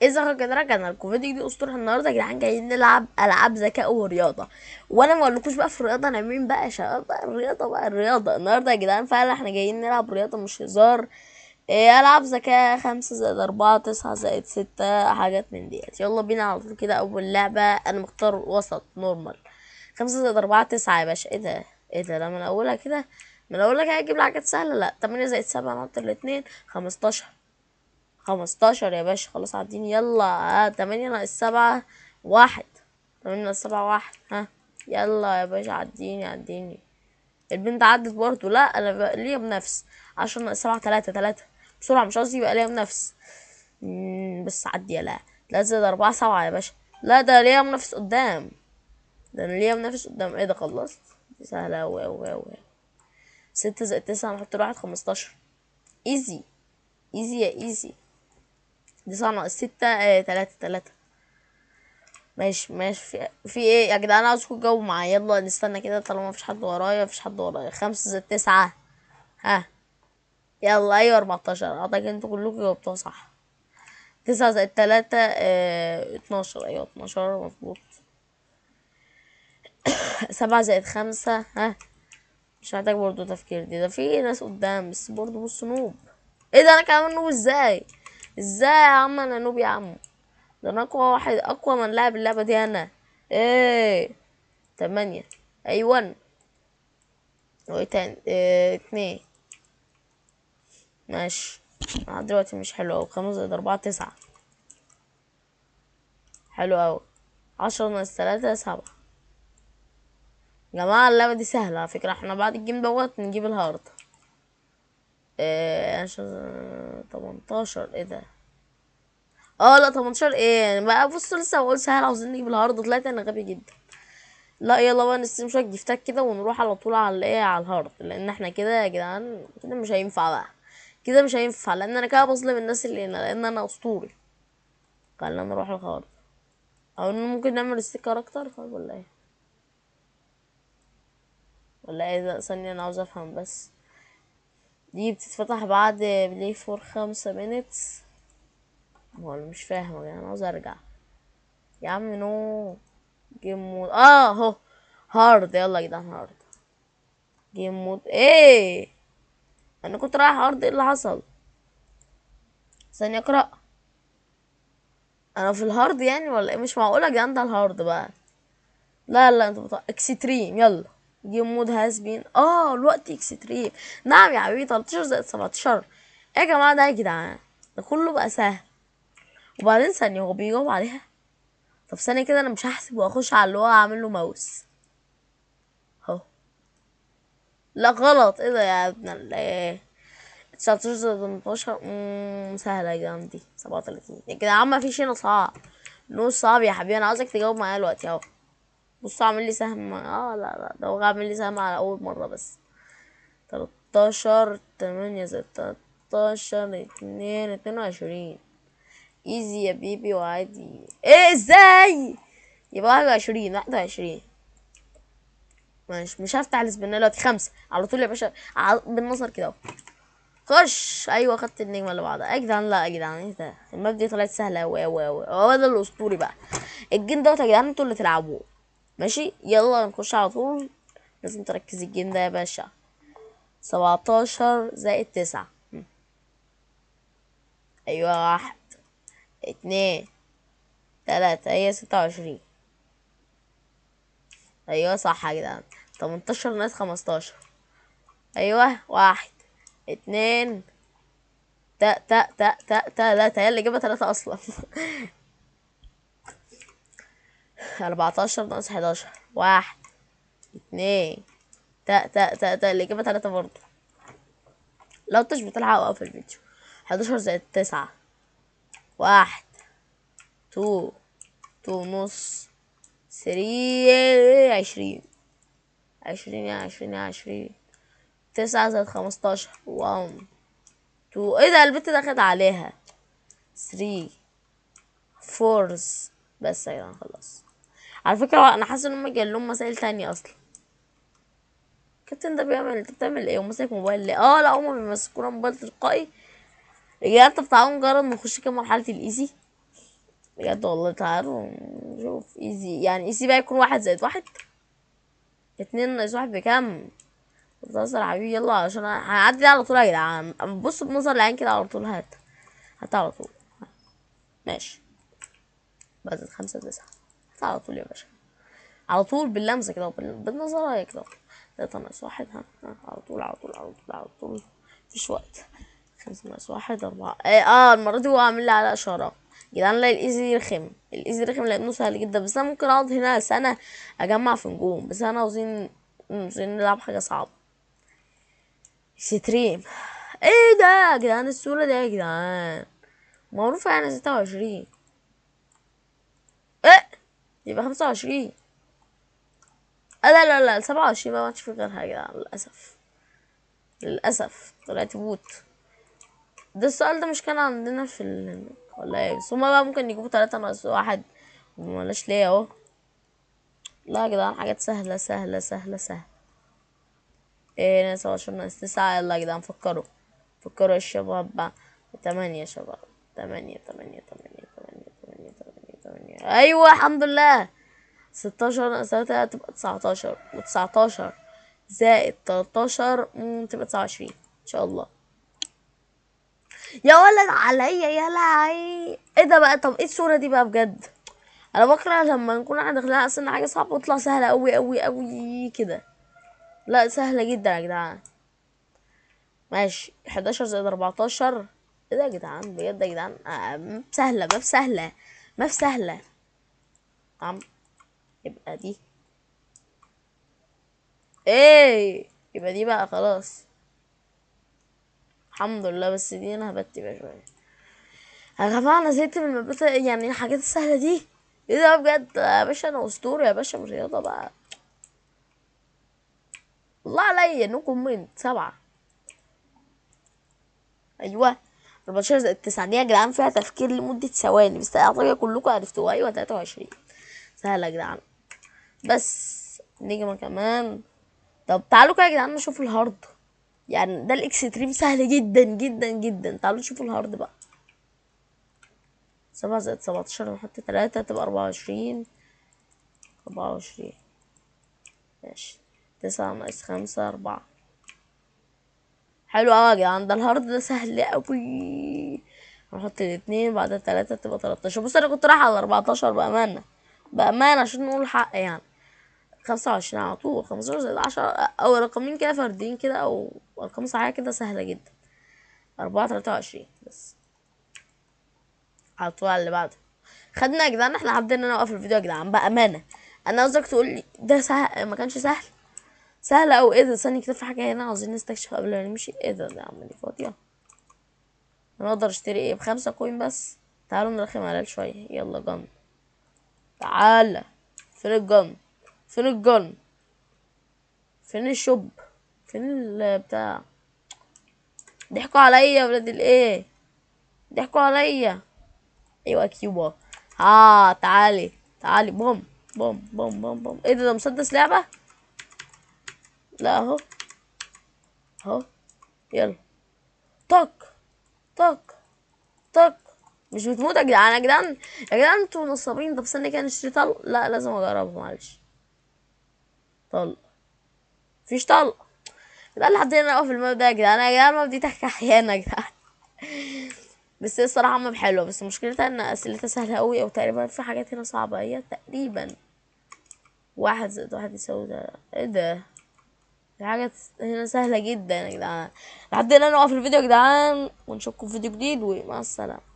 اذا كده رجعنا لكم فيديو جديد اسطوره. النهارده يا جدعان جايين نلعب العاب ذكاء ورياضه، وانا ما اقولكوش بقى في الرياضه انا مين بقى يا شباب. بقى الرياضه بقى الرياضه النهارده يا جدعان فعلا احنا جايين نلعب رياضه مش هزار. العاب ذكاء 5 زائد 4 9 زائد 6 حاجات من ديت. يلا بينا على طول كده. اول لعبه انا مختار وسط نورمال. 5 زائد 4 9 يا باشا. ايه ده ايه ده؟ لا من اولها كده، من اولها كده هجيب لي حاجات سهله. لا 8 زائد 7 نحط الاتنين 15. 15 يا باشا. خلاص عديني. يلا 8 ناقص 7 1. 8 ناقص 7 1. ها يلا يا باشا عديني. البنت عدت برضه. لا انا ليا بنفس. 10 ناقص 7 3. بسرعة مش قصدي يبقى ليا بنفس. بس عدي. لا 3 زائد 4 7 يا باشا. لا ده ليا منافس قدام. ده انا ليا منافس قدام. ايه ده؟ خلصت. دي سهلة اوي اوي اوي. 6 زائد 9 نحط له 15. ايزي ايزي يا ايزي. 9 ناقص 6 3. ماشي. في ايه يا جدعان؟ عاوزكم تجاوبوا معايا. يلا نستنى كده طالما مفيش حد ورايا. 5 زائد 9. ها يلا. ايوه 14. اعتقد انتوا كلكم جاوبتوها صح. 9 زائد 3 12. ايوه 12 مظبوط. 7 زائد 5. ها مش محتاج برضو تفكير. ده في ناس قدام بس برضو بص نوب. ايه ده؟ انا كمان نوب؟ ازاي يا عم؟ انا نوب يا عم. ده انا اقوى واحد، اقوى من لاعب اللعبة دي انا. ايه 8. ايوه. وايه تاني؟ 2. ماشي. دلوقتي مش حلو اوي. 5 زائد 4 9. حلو اوي. 10 ناقص 3 7. يا جماعة اللعبة دي سهلة على فكرة. احنا بعد الجيم دوت نجيب الهارد. 18. ايه ده؟ لا 18 ايه بقى؟ بص لسه بقول سهل عاوزين نجيب الهارد. طلعت انا غبي جدا. لا يلا بقى نستلم شوية جيفتات كده ونروح على طول على ايه، على الهارد. لان احنا كده يا جدعان كده مش هينفع بقى. كده مش هينفع لان انا كده بظلم الناس اللي هنا لان انا اسطوري. خلينا نروح الهارد. او إن ممكن نعمل ستيكر اكتر. طيب ولا ايه؟ ولا ايه ده؟ ثانية انا عاوز افهم بس. دي بتتفتح بعد بلاي فور 5 minutes. هو انا مش فاهم يا جدعان. انا عاوز ارجع يا عم. نو جيم مود. اهو هارد. يلا يا جدعان هارد. جيم مود ايه؟ انا كنت رايح هارد. ايه اللي حصل؟ ثانية اقرأ. انا في الهارد يعني ولا ايه؟ مش معقولة يا جدعان ده الهارد بقى. لا انت بتاع اكستريم. يلا جيم مود هاز بين. الوقت اكستريم. نعم يا حبيبي. 13 زائد 17. ايه يا جماعة ده يا جدعان؟ ده كله بقى سهل. وبعدين ثانية هو بيجاوب عليها. طب ثانية كده انا مش هحسب واخش على اللي هو اعمل له ماوس. اهو. لا غلط. ايه ده يا ابن ايه؟ 19 زائد 18. سهلة يا جدعان. دي 37 يا جدعان. مفيش هنا صعب. نو صعب يا حبيبي. انا عاوزك تجاوب معايا دلوقتي اهو. بص عامل لي سهم. لا ده هو عامل لي سهم على اول مرة بس. 13. 8 زائد 13 22. ايزي يا بيبي وعادي. ايه ازاي؟ يبقى 21. مش هفتح الاسبانيول دلوقتي. 5 على طول يا باشا. بالنظر كده اهو. خش. ايوه خدت النجمه اللي بعدها يا جدعان. لا يا جدعان ايه ده؟ الماب دي طلعت سهله اوي اوي اوي. هو ده الاسطوري بقى. الجيم دوت يا جدعان انتوا اللي تلعبوه. ماشي يلا نخش على طول. لازم تركز الجيم ده يا باشا. 17 زائد 9. ايوه 1 2 3. هي 26. ايوه صح يا جدعان. 18 ناقص 15. ايوه 1 2 تلاتة. هي اللي جابها 3 اصلا. 14 ناقص 11. 1 2 اللي جابها 3 برضه. لو انتش بتلحق اوقف الفيديو. 11 زائد 9. 1 2 ونص 3. 20. 20. 9 زائد 15. 1 2. ايه ده؟ البت دخلت عليها. 3 4. بس يا جدعان خلاص. على فكرة انا حاسة ان هم جايين لهم مسائل تانية اصلا. كابتن ده انت بتعمل ايه وماسك موبايل ليه؟ لا هما بيمسكونا موبايل تلقائي. يا انت بتاعهم. جرب نخش كده مرحلة الايزي. بجد والله. تعالوا نشوف ايزي، يعني ايزي بقى يكون 1+1. 2 - 1 بكام؟ بتهزر يا حبيبي. يلا عشان هعدي ده على طول يا جدعان. بص بنظر العين كده على طول. هات على طول. ماشي. بدل 5 9. هات على طول يا باشا. على طول باللمسة كده بالنظرية كده. 3 - 1. على طول على طول على طول على طول. مفيش وقت. 5 - 1 4. المرة دي هو عامل لي على إشارة. جدعان لا، الإيزي رخم. الإيزي رخم لأنه سهل جدا، بس أنا ممكن أقعد هنا سنة أجمع في نجوم. بس أنا عاوزين نلعب حاجة صعبة. ستريم. ايه ده يا جدعان؟ الصورة دي يا جدعان معروفة يعني. 26. ايه؟ يبقى 25. لا لا لا، 27 ما عادش في غيرها يا جدعان. للأسف. للأسف طلعت بوت. ده السؤال ده مش كان عندنا في ولا ايه؟ بس هما بقى ممكن يجيبوا 3 - 1. وملاش ليه اهو. لا يا جدعان، حاجات سهلة سهلة سهلة سهلة. ايه، ناقص 17 ناقص 9. يلا يا جدعان فكروا. فكروا يا شباب بقى. 8 يا شباب. 8 8 8 8 8 8 8. ايوه الحمد لله. 16 ناقص 3 تبقى 19. و19 زائد 13 تبقى 29 ان شاء الله. يا ولد عليا يا لعي. ايه ده بقى؟ طب ايه الصورة دي بقى بجد؟ انا بكره لما نكون احنا داخلين اصلا حاجة صعبة وتطلع سهلة اوي اوي اوي كده. لا سهلة جدا يا جدعان. ماشي. 11 زائد 14. ايه ده يا جدعان؟ بجد يا جدعان. ماب سهلة ماب سهلة. ماب سهلة. عم. يبقى دي. ايه. يبقى دي بقى خلاص. الحمد لله. بس دي انا هبت بقى شوية. يا جماعة انا زهقت من المبات، يعني الحاجات السهلة دي. ايه ده بجد يا باشا؟ انا اسطوري يا باشا، مش رياضة بقى. الله عليا انكم من 7. ايوه. 14 زائد 9 دي يا جدعان فيها تفكير لمدة ثواني، بس اعتقد كلكم عرفتوها. ايوه 23. سهلة يا جدعان. بس نجمة كمان. طب تعالوا كده يا جدعان نشوف الهارد. يعني ده الاكستريم سهل جدا جدا جدا. تعالوا نشوفوا الهارد بقى. 7 زائد 17 نحط 3 تبقى 24. 24. ماشي. 9 - 5 4. حلو اوي يا جدعان. ده الهارد ده سهل اوي. هنحط الاتنين بعد 3 تبقى 13. بص انا كنت رايح على 14 بأمانة. بأمانة عشان نقول الحق يعني. 25 على طول. 15 زائد 10 او رقمين كده فردين كده او ارقام صحيحة كده سهلة جدا. 4 23 بس. على طول على اللي بعده. خدنا يا جدعان. احنا حابين نوقف الفيديو يا جدعان بأمانة. انا عاوزك تقول لي ده سهل ما كانش سهل. سهل او ايه ده؟ ثانية كده في حاجة هنا عاوزين نستكشف قبل ما نمشي. ايه ده؟ ده عم دي فاضية. انا اقدر اشتري ايه ب5 كوين بس؟ تعالوا نرخم على شوية. يلا جن. تعالى. فين الجن؟ فين الجن؟ فين الشوب؟ فين البتاع؟ ضحكوا عليا يا ولاد الايه. ضحكوا عليا. ايوه كيوبا. تعالي. تعالي. بوم بوم بوم بوم بوم. ايه ده؟ ده مسدس لعبة. لا اهو. اهو. يلا. طق. طق. طق. مش بتموت يا جدعان يا جدعان. يا جدعان انتوا نصابين. طب استني كده نشتري طلق. لا لازم اجربه معلش. طلق. مفيش طلق. ده اللي حاطين نقف في الماب ده يا جدعان. يا جدعان الماب دي تحكي احيانا يا جدعان. بس هي الصراحة ماب حلوة، بس مشكلتها ان اسئلتها سهلة قوي، او تقريبا في حاجات هنا صعبة. هي تقريبا 1+1 ده. ايه ده؟ في حاجات هنا سهلة جدا يا جدعان. لحد هنا نقف الفيديو يا جدعان، ونشوفكم في فيديو جديد ومع السلامة.